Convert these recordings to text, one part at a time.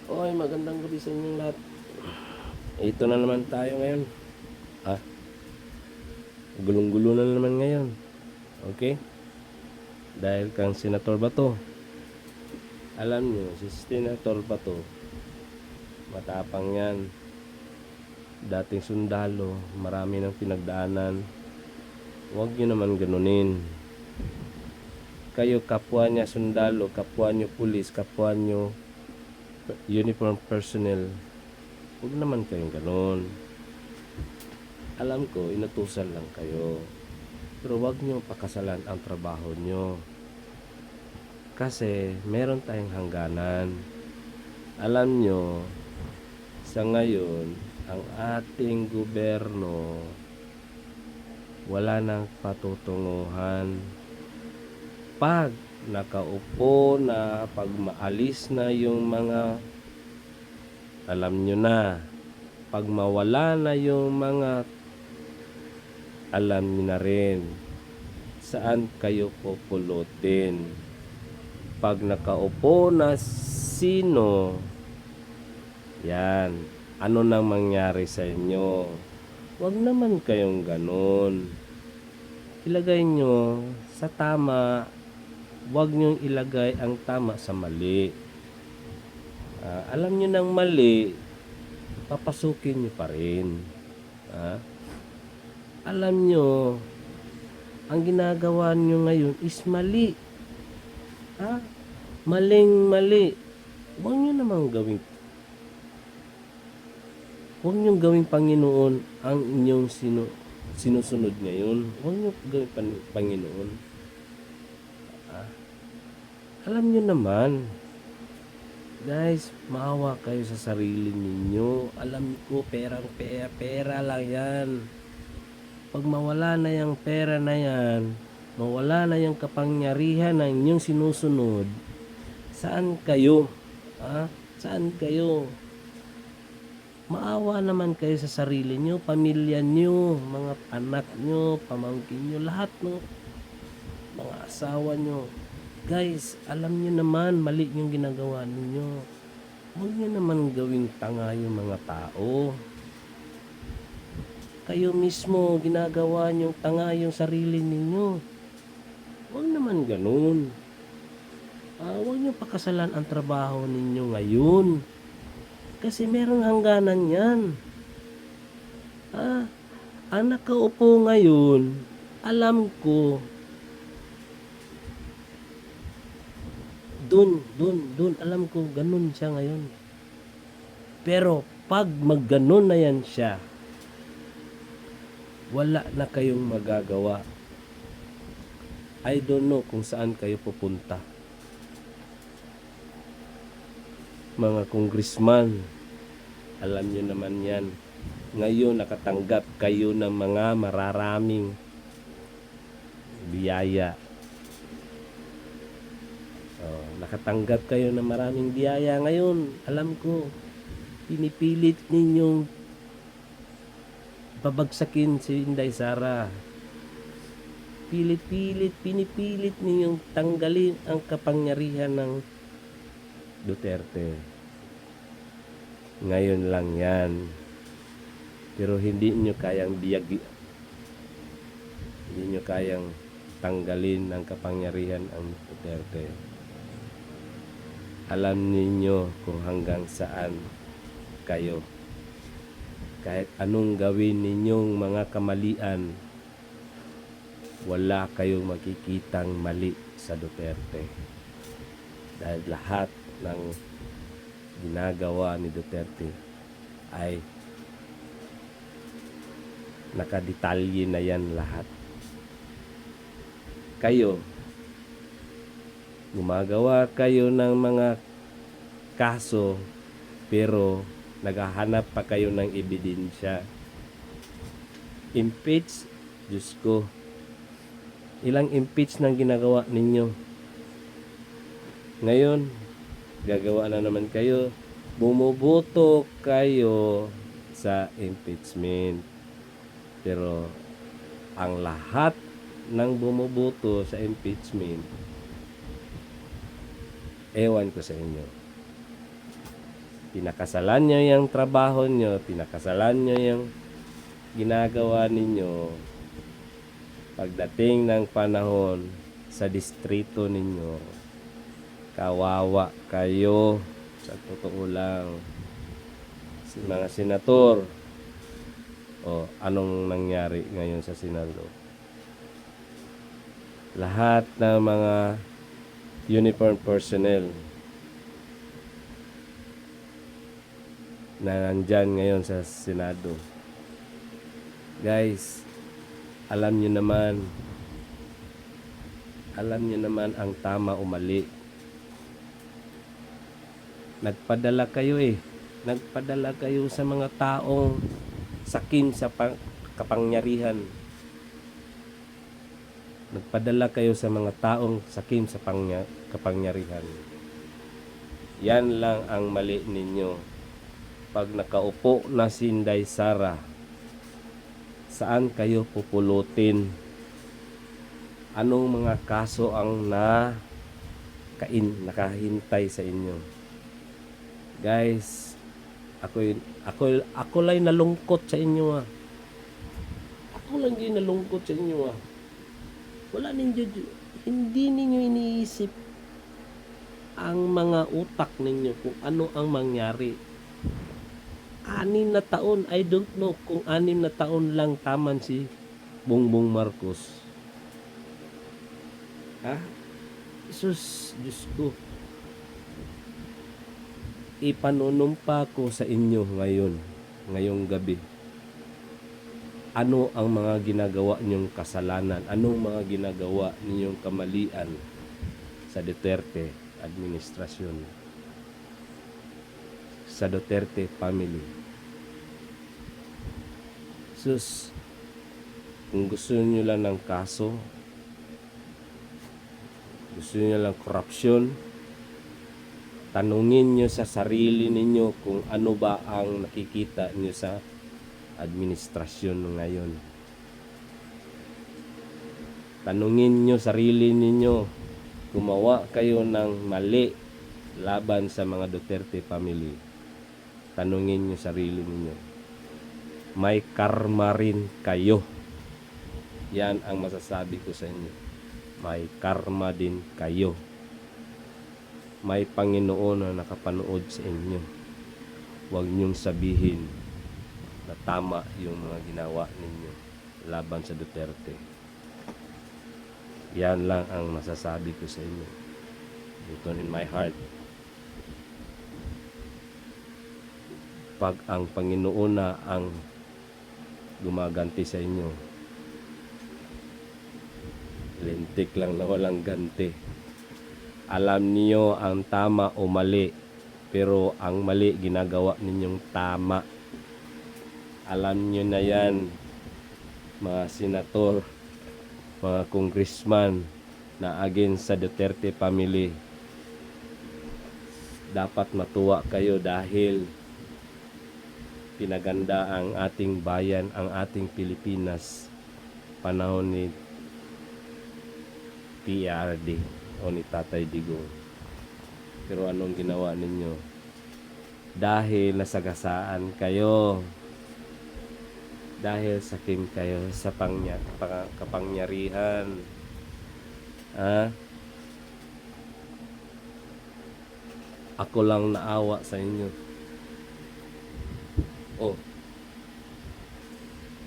Oy, magandang gabi sa inyong lahat. Ito na naman tayo ngayon. Ah, gulong-gulo na naman ngayon. Okay? Dahil kang Senator Bato. Alam nyo, si Senator Bato, matapang yan. Dating sundalo, marami ng pinagdaanan. Huwag nyo naman ganunin. Kayo kapwa niya sundalo, kapwa nyo pulis, kapwa nyo uniform personnel. Huwag naman kayong ganon. Alam ko, inutusan lang kayo. Pero huwag nyo pakasalan ang trabaho nyo. Kasi meron tayong hangganan. Alam nyo, sa ngayon, ang ating gobyerno, wala nang patutunguhan. Pag nakaupo na, pag maalis na yung mga, alam nyo na, pag mawala na yung mga, alam nyo na rin saan kayo pupulutin. Pag nakaupo na sino, yan, ano nang mangyari sa inyo. Huwag naman kayong ganon. Ilagay nyo sa tama. Huwag nyo ilagay ang tama sa mali. Alam nyo ng mali, papasukin nyo pa rin. Alam nyo, ang ginagawa nyo ngayon is mali. Maling-mali. Huwag nyo namang gawing Panginoon ang inyong sinusunod ngayon. Huwag nyo gawing Panginoon. Alam nyo naman, guys, maawa kayo sa sarili ninyo. Alam ko, pera lang yan. Pag mawala na yung pera na yan, mawala na yung kapangyarihan ng inyong sinusunod, saan kayo? Saan kayo? Maawa naman kayo sa sarili nyo, pamilya nyo, mga anak nyo, pamangkin nyo, lahat ng mga asawa nyo. Guys, alam nyo naman, mali yung ginagawa ninyo. Huwag nyo naman gawing tanga yung mga tao. Kayo mismo, ginagawa nyo tanga yung sarili ninyo. Huwag naman ganun. Huwag nyo pakasalan ang trabaho ninyo ngayon. Kasi merong hangganan yan. Ang nakaupo ngayon, alam ko, dun, alam ko, ganun siya ngayon. Pero, pag magganon na yan siya, wala na kayong magagawa. I don't know kung saan kayo pupunta. Mga congressman, alam nyo naman yan. Ngayon, nakatanggap kayo ng mga mararaming biyaya. Nakatanggap kayo ng maraming biyaya ngayon. Alam ko, pinipilit ninyong babagsakin si Inday Sara. Pinipilit ninyong tanggalin ang kapangyarihan ng Duterte. Ngayon lang yan. Pero hindi nyo kayang hindi nyo kayang tanggalin ang kapangyarihan ng Duterte. Alam ninyo kung hanggang saan kayo. Kahit anong gawin ninyong mga kamalian, wala kayong makikitang mali sa Duterte. Dahil lahat ng ginagawa ni Duterte ay nakadetalye na yan lahat. Kayo, gumagawa kayo ng mga kaso, pero naghahanap pa kayo ng ebidensya. Impeach, Diyos ko, ilang impeach nang ginagawa ninyo. Ngayon, gagawa na naman kayo, bumuboto kayo sa impeachment. Pero ang lahat ng bumuboto sa impeachment, ewan ko sa inyo. Pinakasalan nyo yung trabaho nyo, pinakasalan nyo yung ginagawa ninyo. Pagdating ng panahon sa distrito ninyo, kawawa kayo. Sa totoo lang, si mga senator, anong nangyari ngayon sa Senado? Lahat ng mga uniform personnel na nandyan ngayon sa Senado, guys, alam nyo naman ang tama o mali. Nagpadala kayo sa mga taong sakim sa kapangyarihan. Nagpadala kayo sa mga taong sakim sa kapangyarihan. Yan lang ang mali ninyo. Pag nakaupo na si Inday Sara, saan kayo pupulutin? Anong mga kaso ang nakahintay sa inyo? Guys, ako lang nalungkot sa inyo. Ako lang din nalungkot sa inyo. Hindi ninyo iniisip ang mga utak ninyo kung ano ang mangyari. 6 na taon, I don't know kung 6 na taon lang taman si Bongbong Marcos. Diyos ko. Ipanunumpa ko sa inyo ngayong gabi. Ano ang mga ginagawa ninyong kasalanan? Anong mga ginagawa ninyong kamalian sa Duterte administrasyon? Sa Duterte family? Kung gusto niyo lang ng kaso, gusto niyo lang korupsyon, tanungin niyo sa sarili ninyo kung ano ba ang nakikita niyo sa administrasyon ngayon. Tanungin niyo sarili ninyo, gumawa kayo ng mali laban sa mga Duterte family. Tanungin niyo sarili ninyo. May karma rin kayo. Yan ang masasabi ko sa inyo. May karma din kayo. May Panginoon na nakapanood sa inyo. Huwag niyong sabihin na tama yung mga ginawa ninyo laban sa Duterte. Yan lang ang masasabi ko sa inyo. Ito in my heart. Pag ang Panginoon na ang gumaganti sa inyo, lintik lang na walang ganti. Alam niyo ang tama o mali, pero ang mali ginagawa ninyong tama. Alam niyo na yan, mga senator, mga congressman na against sa Duterte family. Dapat matuwa kayo dahil pinaganda ang ating bayan, ang ating Pilipinas panahon ni PRD o ni Tatay Digong. Pero anong ginawa ninyo? Dahil nasagasaan kayo, dahil sakim kayo sa kapangyarihan, ako lang naawa sa inyo.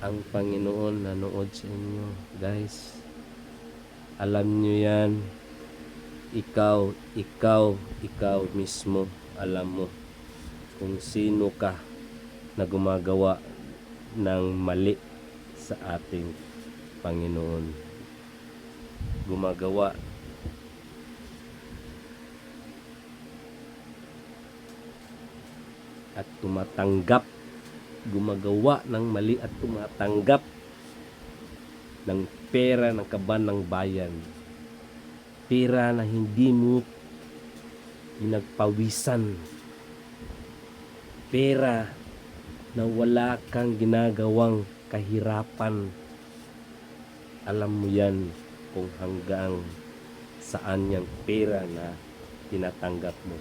Ang Panginoon nanood sa inyo, guys. Alam nyo yan. Ikaw mismo alam mo kung sino ka na gumagawa ng mali sa ating Panginoon. Gumagawa at gumagawa ng mali at tumatanggap ng pera ng kaban ng bayan. Pera na hindi mo pinagpawisan. Pera na wala kang ginagawang kahirapan. Alam mo yan kung hanggang saan yung pera na tinatanggap mo.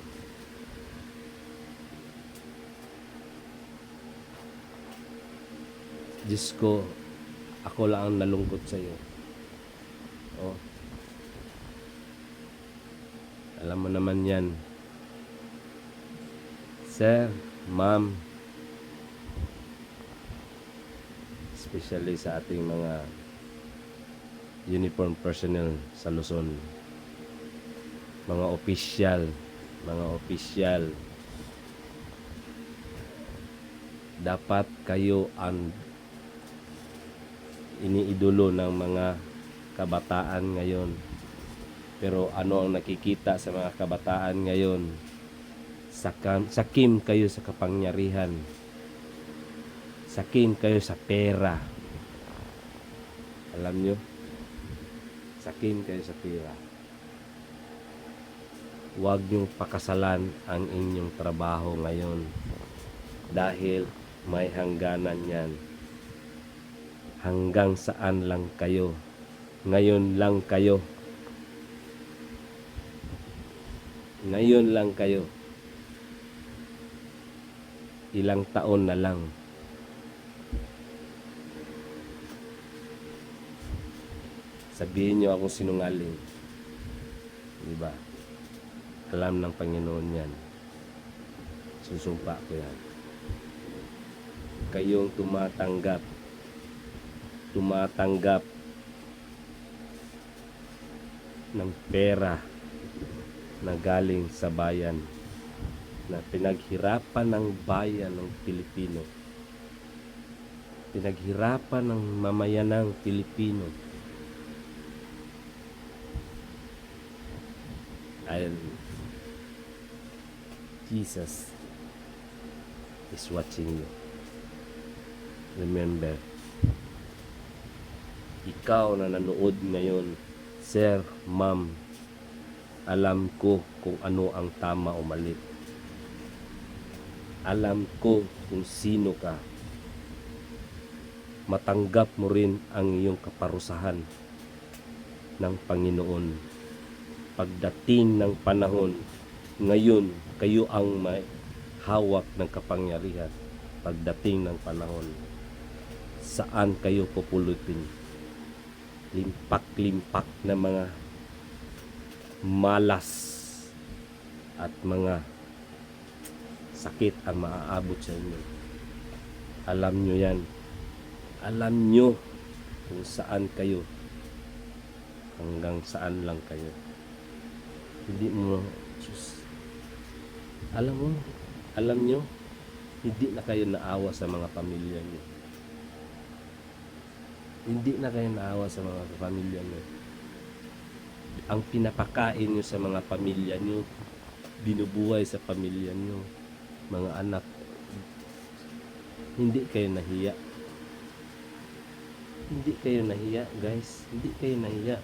Diyos ko, ako lang ang nalungkot sa iyo. Oh, alam mo naman yan. Sir, ma'am, especially sa ating mga uniform personnel sa Luzon, mga opisyal, dapat kayo ang iniidolo ng mga kabataan ngayon. Pero ano ang nakikita sa mga kabataan ngayon? Sakim kayo sa kapangyarihan, sakim kayo sa pera. Alam nyo, sakim kayo sa pera. Huwag niyong pakasalan ang inyong trabaho ngayon dahil may hangganan yan. Hanggang saan lang kayo? Ngayon lang kayo. Ngayon lang kayo. Ilang taon na lang. Sabihin niyo akong sinungaling. Diba? Alam ng Panginoon yan. Susumpa ko yan. Kayong tumatanggap ng pera na galing sa bayan, na pinaghirapan ng bayan ng Pilipino, pinaghirapan ng mamayanang Pilipino. And Jesus is watching you. Remember, ikaw na nanood ngayon, sir, ma'am, alam ko kung ano ang tama o mali. Alam ko kung sino ka. Matanggap mo rin ang iyong kaparusahan ng Panginoon. Pagdating ng panahon, ngayon kayo ang may hawak ng kapangyarihan. Pagdating ng panahon, saan kayo pupulutin? Limpak-limpak na mga malas at mga sakit ang maaabot sa inyo. Alam nyo yan. Alam nyo kung saan kayo, hanggang saan lang kayo. Hindi mo, Diyos, alam nyo, hindi na kayo naawa sa mga pamilya nyo. Hindi na kayo naawa sa mga pamilya nyo. Ang pinapakain nyo sa mga pamilya nyo, binubuhay sa pamilya nyo, mga anak, hindi kayo nahiya. Hindi kayo nahiya, guys. Hindi kayo nahiya.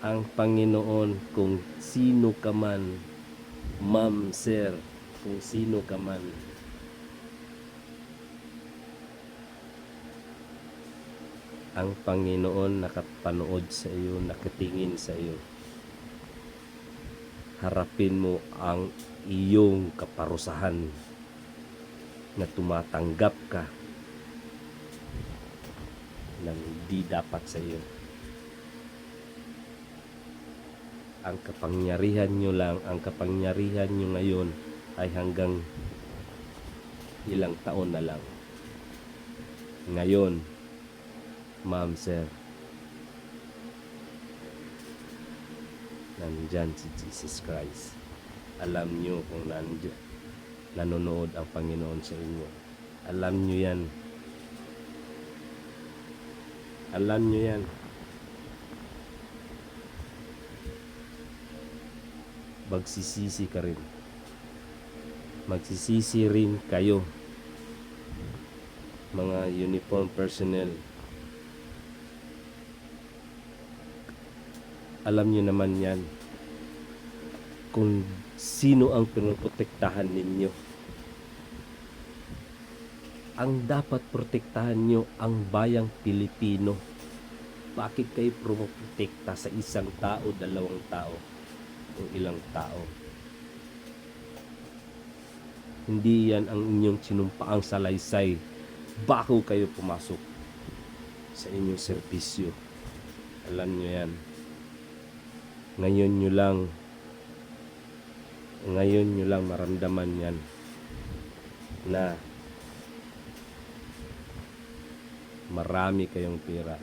Ang Panginoon, kung sino ka man, ma'am, sir, kung sino ka man, ang Panginoon nakapanood sa iyo, nakatingin sa iyo. Harapin mo ang iyong kaparusahan na tumatanggap ka ng di dapat sa iyo. Ang kapangyarihan nyo lang, ang kapangyarihan nyo ngayon ay hanggang ilang taon na lang. Ngayon, ma'am, sir, nandyan si Jesus Christ. Alam nyo kung nanonood ang Panginoon sa inyo. Alam nyo yan. Alam nyo yan. Magsisisi ka rin. Magsisisi rin kayo, mga uniform personnel. Alam nyo naman yan kung sino ang pinoprotektahan ninyo. Ang dapat protektahan nyo ang bayang Pilipino. Bakit kayo protekta sa isang tao, dalawang tao, o ilang tao? Hindi yan ang inyong sinumpaang salaysay bago kayo pumasok sa inyong serbisyo. Alam nyo yan. Ngayon nyo lang maramdaman yan na marami kayong pera.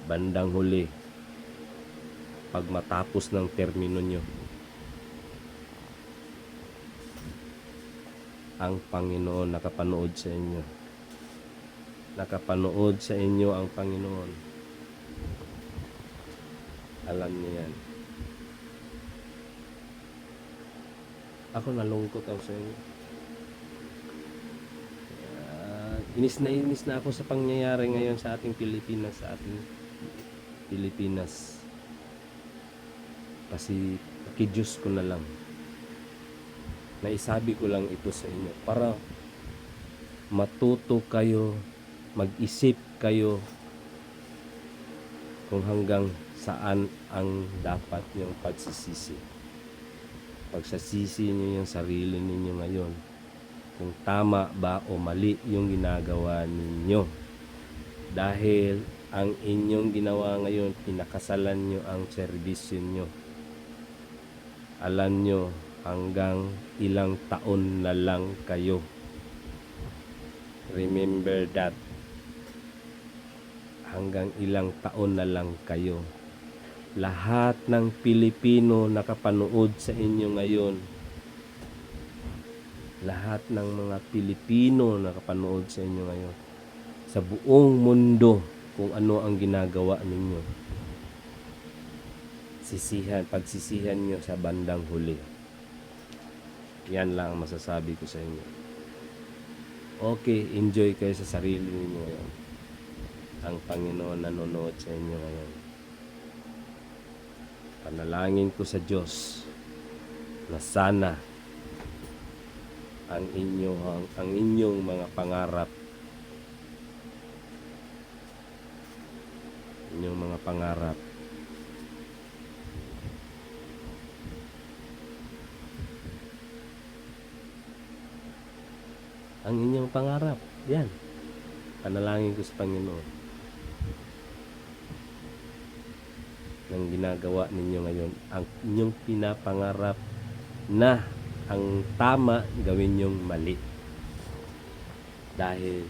Bandang huli, pag matapos ng termino nyo, ang Panginoon nakapanood sa inyo. Nakapanood sa inyo ang Panginoon. Alam niyo yan. Ako nalungkot ako sa inyo. Inis na ako sa pangyayari ngayon sa ating Pilipinas, Kasi pakidiyos ko na lang. Naisabi ko lang ito sa inyo para matuto kayo, mag-isip kayo kung hanggang saan ang dapat yung pagsisisi. Pagsasisi niyo yung sarili ninyo ngayon. Kung tama ba o mali yung ginagawa ninyo. Dahil ang inyong ginawa ngayon, pinakasalan nyo ang serbisyo nyo. Alam nyo, hanggang ilang taon na lang kayo. Remember that. Hanggang ilang taon na lang kayo. Lahat ng Pilipino nakapanood sa inyo ngayon. Lahat ng mga Pilipino nakapanood sa inyo ngayon. Sa buong mundo kung ano ang ginagawa ninyo. Pagsisihan nyo sa bandang huli. Yan lang ang masasabi ko sa inyo. Okay, enjoy kayo sa sarili ninyo ngayon. Ang Panginoon nanonood sa inyo ngayon. Panalangin ko sa Diyos na sana ang inyong mga pangarap, yan, panalangin ko sa Panginoon ng ginagawa ninyo ngayon, ang inyong pinapangarap na ang tama gawin nyong mali dahil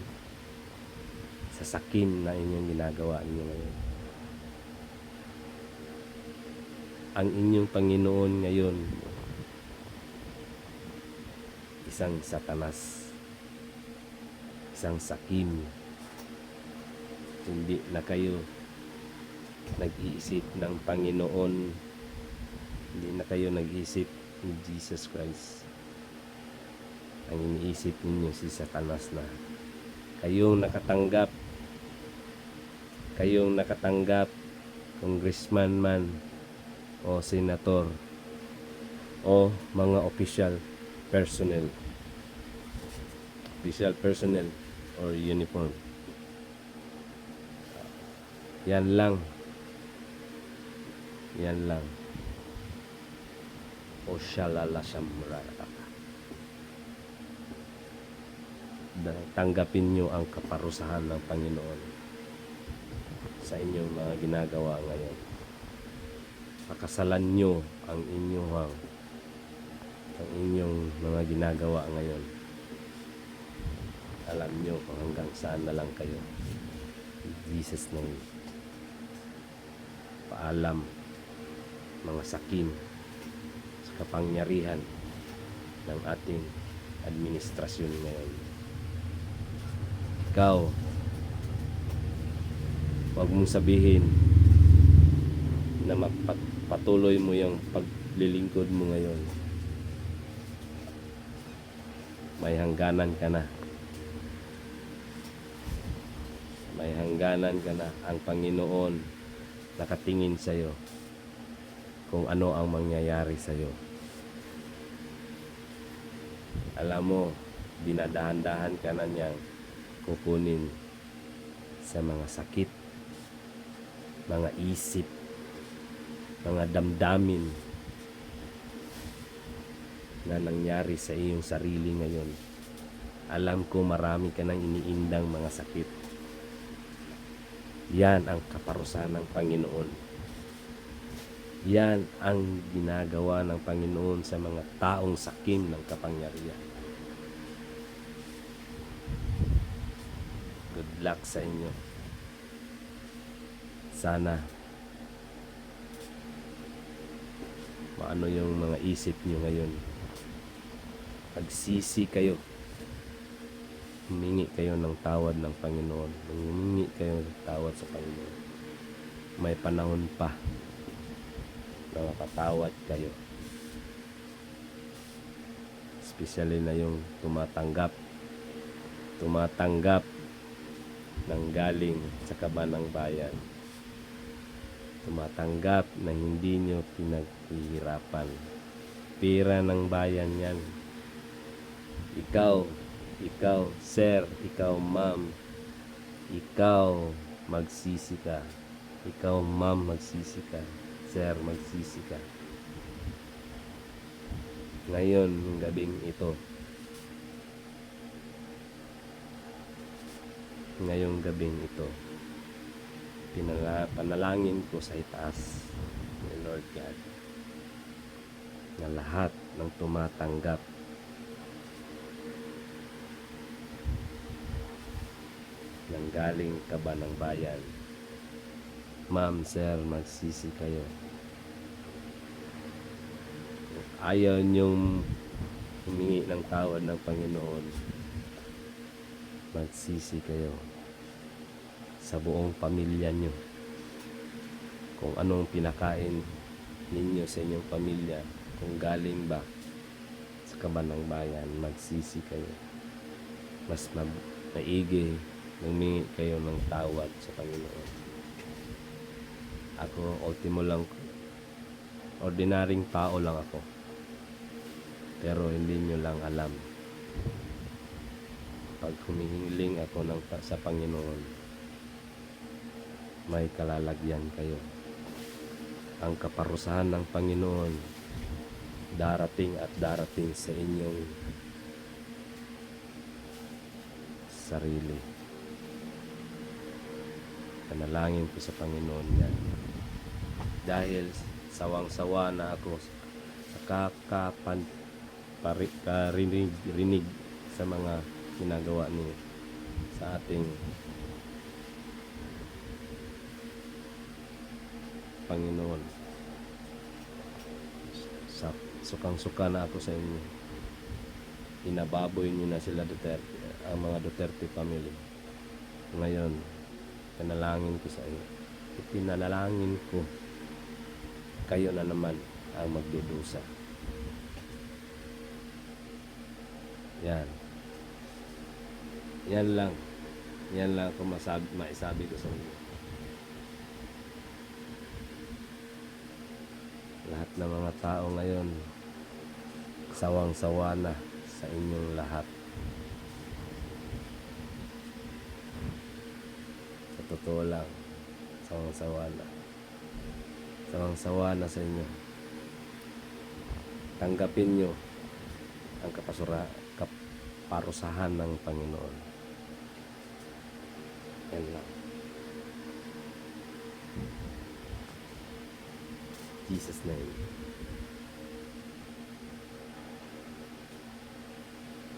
sa sakim na inyong ginagawa ninyo ngayon. Ang inyong Panginoon ngayon, isang Satanas, isang sakim. Hindi na kayo nag-iisip ng Panginoon, hindi na kayo nag-iisip ni Jesus Christ. Ang iniisip ninyo si Satanas na. Kayong nakatanggap, congressman man o senator o mga official personnel or uniform. Yan lang. O shalala samrara. Tanggapin nyo ang kaparusahan ng Panginoon sa inyong mga ginagawa ngayon. Pakasalan nyo ang inyong mga ginagawa ngayon. Alam nyo kung hanggang saan na lang kayo. Jesus name. Paalam mga sakim sa kapangyarihan ng ating administrasyon ngayon. Ikaw, huwag mong sabihin na patuloy mo yung paglilingkod mo ngayon. May hangganan ka na. Ang Panginoon nakatingin sa iyo kung ano ang mangyayari sa iyo. Alam mo, dinadahan-dahan ka na niyang kukunin sa mga sakit, mga isip, mga damdamin na nangyari sa iyong sarili ngayon. Alam ko marami ka nang iniindang mga sakit. Yan ang kaparusahan ng Panginoon. Yan ang ginagawa ng Panginoon sa mga taong sakim ng kapangyarihan. Good luck sa inyo. Sana maano yung mga isip nyo ngayon. Pagsisi kayo. Humingi kayo ng tawad ng Panginoon. Humingi kayo ng tawad sa Panginoon. May panahon pa na mapatawad kayo. Especially na yung tumatanggap ng galing sa kaban ng bayan. Tumatanggap na hindi nyo pinaghihirapan. Pera ng bayan yan. Ikaw, sir, ikaw, ma'am, ikaw, magsisi ka. Ikaw, ma'am, magsisi ka. Sir, magsisi ka. Ngayon, ng gabing ito. Ngayong gabing ito. Panalangin ko sa itaas ni Lord God na lahat ng tumatanggap ng galing kaban ng bayan. Ma'am, sir, magsisi kayo. Ayaw niyong humingi ng tawad ng Panginoon. Magsisi kayo sa buong pamilya niyo. Kung anong pinakain ninyo sa inyong pamilya, kung galing ba sa kaban ng bayan, magsisi kayo. Mas maigi humingi kayo ng tawad sa Panginoon. Ako, ultimo lang, ordinaryong tao lang ako. Pero hindi nyo lang alam. Pag humihiling ako sa Panginoon, may kalalagyan kayo. Ang kaparusahan ng Panginoon darating at darating sa inyong sarili. Panalangin ko sa Panginoon yan. Dahil sawang-sawa na ako sa rinig sa mga ginagawa niyo sa ating Panginoon. Sukang-suka na ako sa inyo. Inababoy niyo na sila Duterte, ang mga Duterte family. Ngayon, panalangin ko sa inyo. Ipinalangin ko kayo na naman ang magdudusa. Yan. Yan lang kung maisabi ko sa inyo. Lahat ng mga tao ngayon sawang-sawa na sa inyong lahat. Sa totoo lang, sawang-sawa na sa inyo. Tanggapin nyo ang kaparusahan ng Panginoon. Yan lang. Jesus' name.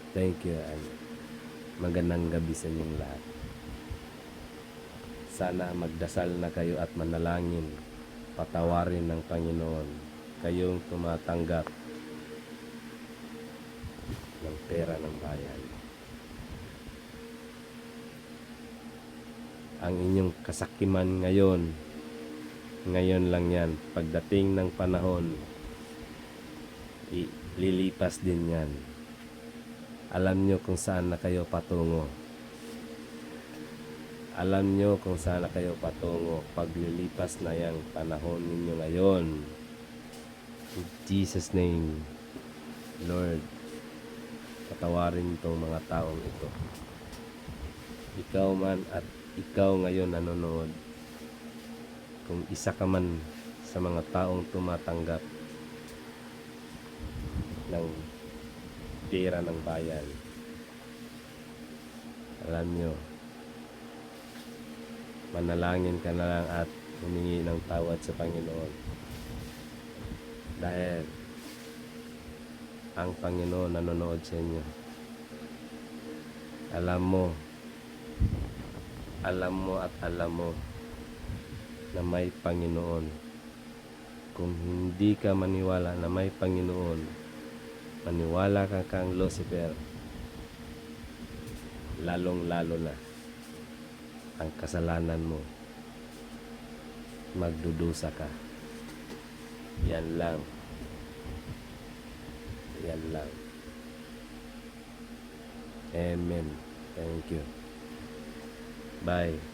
Thank you and magandang gabi sa inyong lahat. Sana magdasal na kayo at manalangin. Patawarin ng Panginoon kayong tumatanggap ng pera ng bayan. Ang inyong kasakiman ngayon lang yan. Pagdating ng panahon, lilipas din yan. Alam nyo kung saan na kayo patungo. Alam nyo kung saan na kayo patungo. Paglilipas na yung panahon ninyo ngayon. In Jesus' name, Lord, patawarin itong mga taong ito. Ikaw man at ikaw ngayon nanonood, kung isa ka man sa mga taong tumatanggap ng pera ng bayan. Alam nyo, manalangin ka na lang at humingi ng tawad sa Panginoon. Dahil ang Panginoon nanonood sa inyo. Alam mo at alam mo na may Panginoon. Kung hindi ka maniwala na may Panginoon, maniwala ka kang Lucifer, lalong-lalo na ang kasalanan mo, magdudusa ka. Yan lang. Yan lang. Amen. Thank you. Bye.